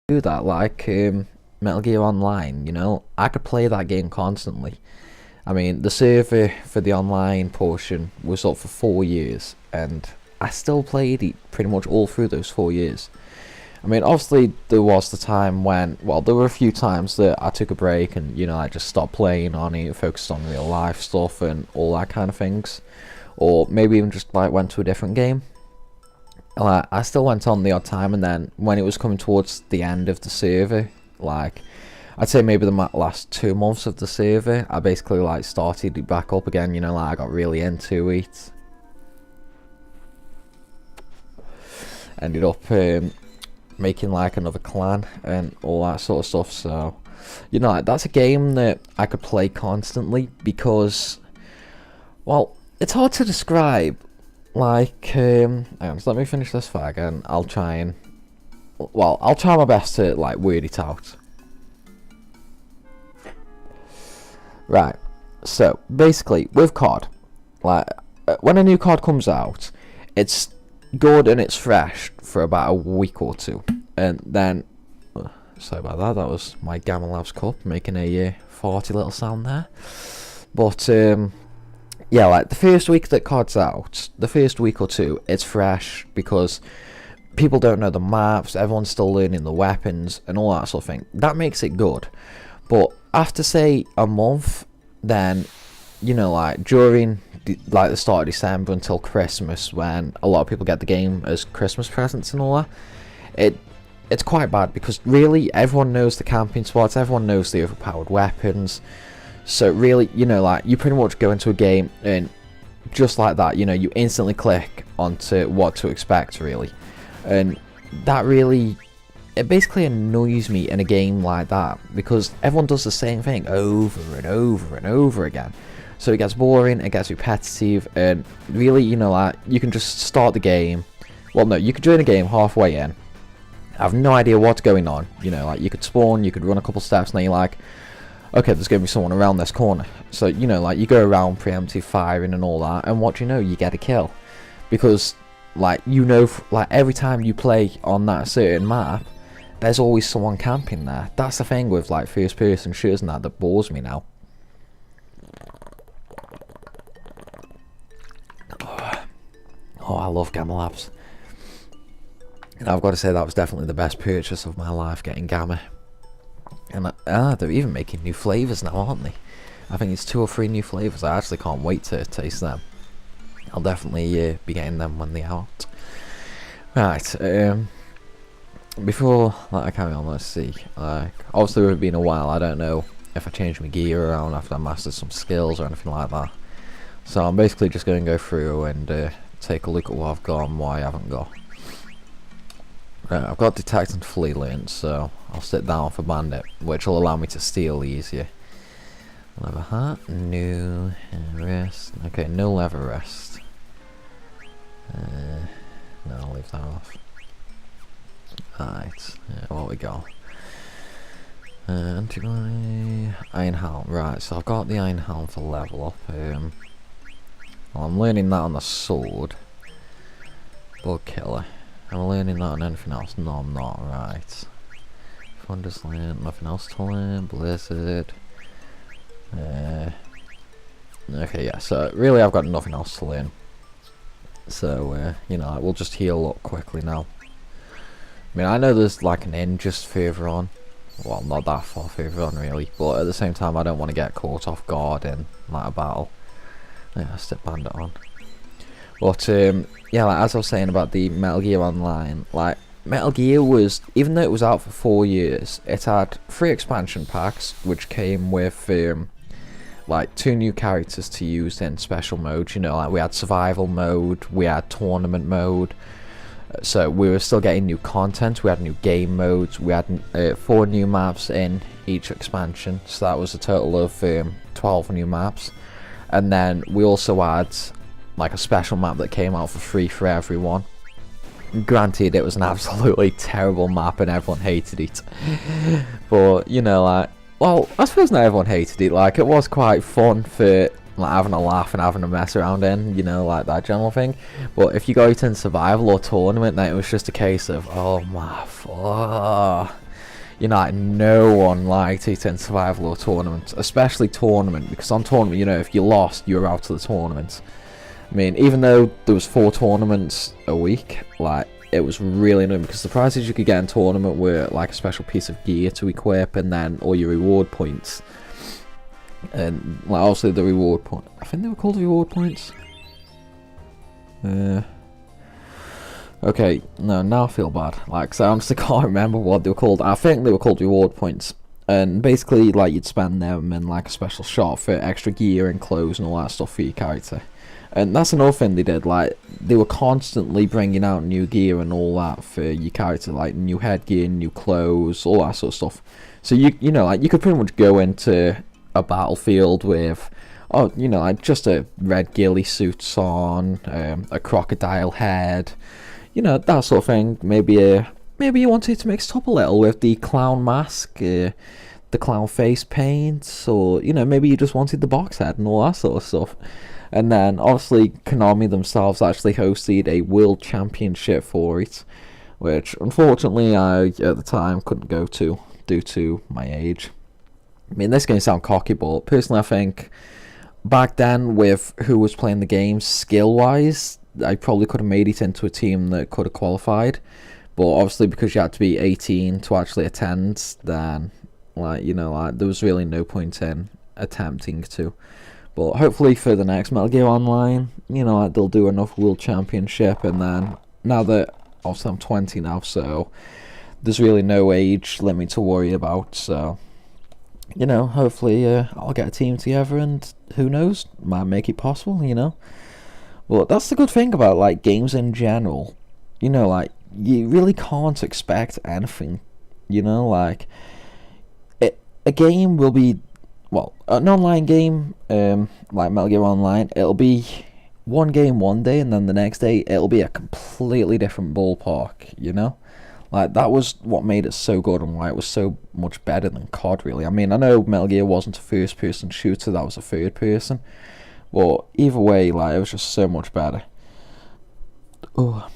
do that, like Metal Gear Online, I could play that game constantly. I mean, the server for the online portion was up for 4 years, and I still played it pretty much all through those 4 years. I mean, obviously, there was the time when, well, there were a few times that I took a break and, I just stopped playing on it, focused on real life stuff and all that kind of things. Or maybe even just, like, went to a different game. I still went on the odd time, and then when it was coming towards the end of the server, like, I'd say maybe the last 2 months of the server, I basically, like, started it back up again, like, I got really into it. Ended up making like another clan and all that sort of stuff. So that's a game that I could play constantly because, well, it's hard to describe. Like hang on, so let me finish this fag and I'll try my best to like word it out. Right, so basically with COD, like when a new COD comes out, it's good and it's fresh for about a week or two, and then sorry about that, that was my Gamma Labs cup making a farty little sound there. But yeah, like the first week that COD's out, the first week or two, it's fresh because people don't know the maps, everyone's still learning the weapons and all that sort of thing. That makes it good. But after say a month, then like during the start of December until Christmas, when a lot of people get the game as Christmas presents and all that, it's quite bad because really everyone knows the camping spots, everyone knows the overpowered weapons. So really, like you pretty much go into a game and just like that, you instantly click onto what to expect really, and that really, it basically annoys me in a game like that because everyone does the same thing over and over and over again. So it gets boring, it gets repetitive, and really, like, you can just start the game. Well, no, you could join the game halfway in, have no idea what's going on. Like, you could spawn, you could run a couple steps, and then you're like, okay, there's going to be someone around this corner. So, like, you go around preemptive firing and all that, and what you get a kill. Because, like, like, every time you play on that certain map, there's always someone camping there. That's the thing with, like, first-person shooters and that bores me now. Oh, I love Gamma Labs. And I've got to say that was definitely the best purchase of my life, getting Gamma. And they're even making new flavours now, aren't they? I think it's 2 or 3 new flavours. I actually can't wait to taste them. I'll definitely be getting them when they're out. Right, before I carry on, let's see. Like, obviously it's been a while. I don't know if I changed my gear around after I mastered some skills or anything like that. So I'm basically just going to go through and take a look at what I've got and what I haven't got. Right, I've got Detect and Flee learned, so I'll sit down for Bandit, which will allow me to steal easier. Leather hat, no rest. Okay, no leather rest. No, I'll leave that off. Right, what we got? Antibody, Iron Helm. Right, so I've got the Iron Helm for level up. Well, I'm learning that on the sword. Bug Killer. Am I learning that on anything else? No, I'm not. Right. Thunder's learned. Nothing else to learn. Blizzard. Okay, yeah. So really, I've got nothing else to learn. So we'll just heal up quickly now. I mean, I know there's like an inn just further on. Well, not that far further on really, but at the same time, I don't want to get caught off guard in like a battle. Yeah, stick Bandit on. But yeah, like, as I was saying about the Metal Gear Online, like Metal Gear was, even though it was out for 4 years, it had 3 expansion packs which came with like 2 new characters to use in special modes. Like we had survival mode, we had tournament mode, so we were still getting new content. We had new game modes, we had 4 new maps in each expansion, so that was a total of 12 new maps. And then we also had like a special map that came out for free for everyone. Granted, it was an absolutely terrible map and everyone hated it. But, like, well, I suppose not everyone hated it. Like, it was quite fun for like having a laugh and having a mess around in, like that general thing. But if you go to in survival or tournament, then it was just a case of, oh my fuck. you know, like, no one liked it in survival or tournament, especially tournament, because on tournament, you know, if you lost, you were out of the tournament. I mean, even though there was 4 tournaments a week, like, it was really annoying, because the prizes you could get in tournament were like a special piece of gear to equip, and then all your reward points. And like, obviously the reward point, I think they were called reward points. Okay, no, now I feel bad. Like, so I honestly can't remember what they were called. I think they were called reward points. And basically, like, you'd spend them in like a special shop for extra gear and clothes and all that stuff for your character. And that's another thing they did. Like, they were constantly bringing out new gear and all that for your character, like new headgear, new clothes, all that sort of stuff. So you know, like, you could pretty much go into a battlefield with, oh, you know, like just a red ghillie suits on, a crocodile head, you know, that sort of thing. Maybe you wanted to mix it up a little with the clown mask, the clown face paint, or, you know, maybe you just wanted the box head and all that sort of stuff. And then obviously Konami themselves actually hosted a world championship for it, which unfortunately I at the time couldn't go to due to my age. I mean, this is going to sound cocky, but personally I think back then, with who was playing the game skill wise, I probably could have made it into a team that could have qualified. But obviously, because you had to be 18 to actually attend, then, like, you know, like, there was really no point in attempting to. But hopefully for the next Metal Gear Online, you know, like, they'll do enough World Championship, and then, now that, also I'm 20 now, so there's really no age limit to worry about, so, you know, hopefully I'll get a team together, and who knows, might make it possible, you know. But that's the good thing about, like, games in general. You know, like, you really can't expect anything, you know, like, a game will be, well, an online game, like Metal Gear Online, it'll be one game one day, and then the next day, it'll be a completely different ballpark, you know? Like, that was what made it so good, and why it was so much better than COD, really. I mean, I know Metal Gear wasn't a first-person shooter, that was a third-person, but either way, like, it was just so much better. Oh.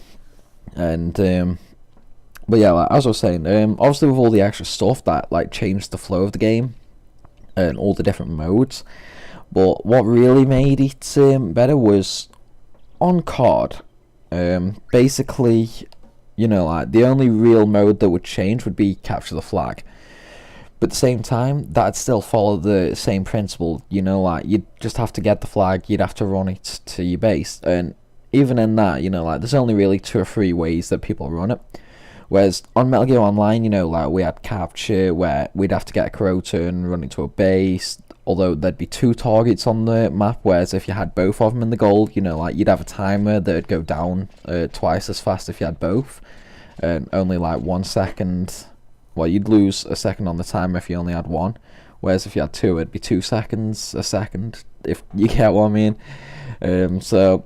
And, but yeah, like, as I was saying, obviously with all the extra stuff that, like, changed the flow of the game, and all the different modes, but what really made it better was, on COD, basically, you know, like, the only real mode that would change would be capture the flag. But at the same time, that'd still follow the same principle, you know, like, you'd just have to get the flag, you'd have to run it to your base, and even in that, you know, like, there's only really 2 or 3 ways that people run it. Whereas on Metal Gear Online, you know, like, we had capture, where we'd have to get a Croton, run into a base, although there'd be 2 targets on the map, whereas if you had both of them in the goal, you know, like, you'd have a timer that'd go down twice as fast if you had both, and only, like, 1 second, well, you'd lose a second on the timer if you only had 1, whereas if you had 2, it'd be 2 seconds a second, if you get what I mean. So,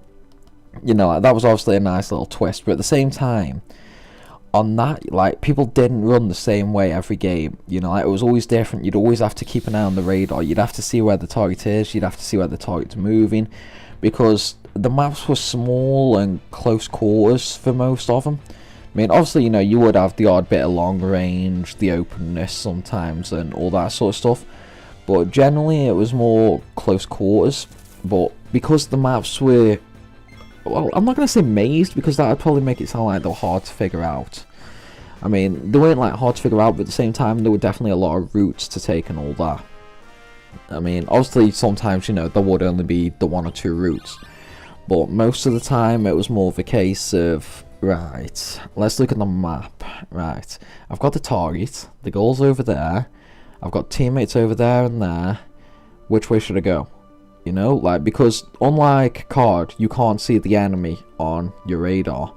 you know, like, that was obviously a nice little twist, but at the same time, on that, like, people didn't run the same way every game, you know, like, it was always different. You'd always have to keep an eye on the radar, you'd have to see where the target is, you'd have to see where the target's moving, because the maps were small and close quarters for most of them. I mean, obviously, you know, you would have the odd bit of long range, the openness sometimes, and all that sort of stuff, but generally it was more close quarters. But because the maps were, well, I'm not going to say mazed, because that would probably make it sound like they were hard to figure out. I mean, they weren't, like, hard to figure out, but at the same time, there were definitely a lot of routes to take and all that. I mean, obviously, sometimes, you know, there would only be the 1 or 2 routes, but most of the time, it was more of a case of, right, let's look at the map. Right, I've got the target, the goal's over there, I've got teammates over there and there, which way should I go? You know, like, because unlike COD, you can't see the enemy on your radar.